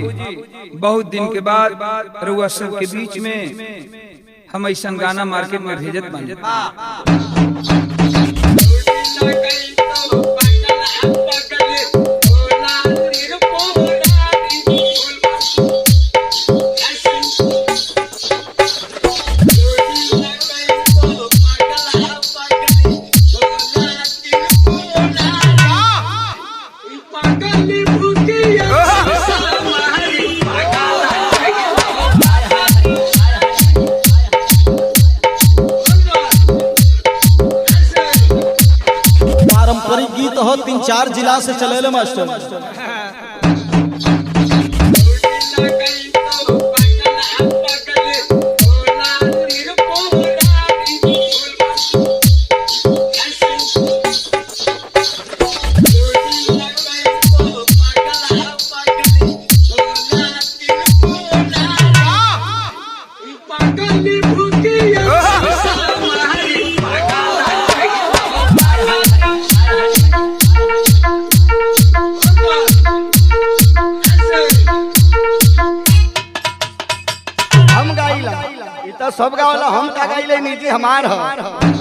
बहुत दिन के बाद रउआ सब के बीच में हम ऐसा गाना मार्केट में भेजत बानी। गीत हो 3-4 जिला से चले मास्टर। सब गावला हम का गाइले नीति हमार हो।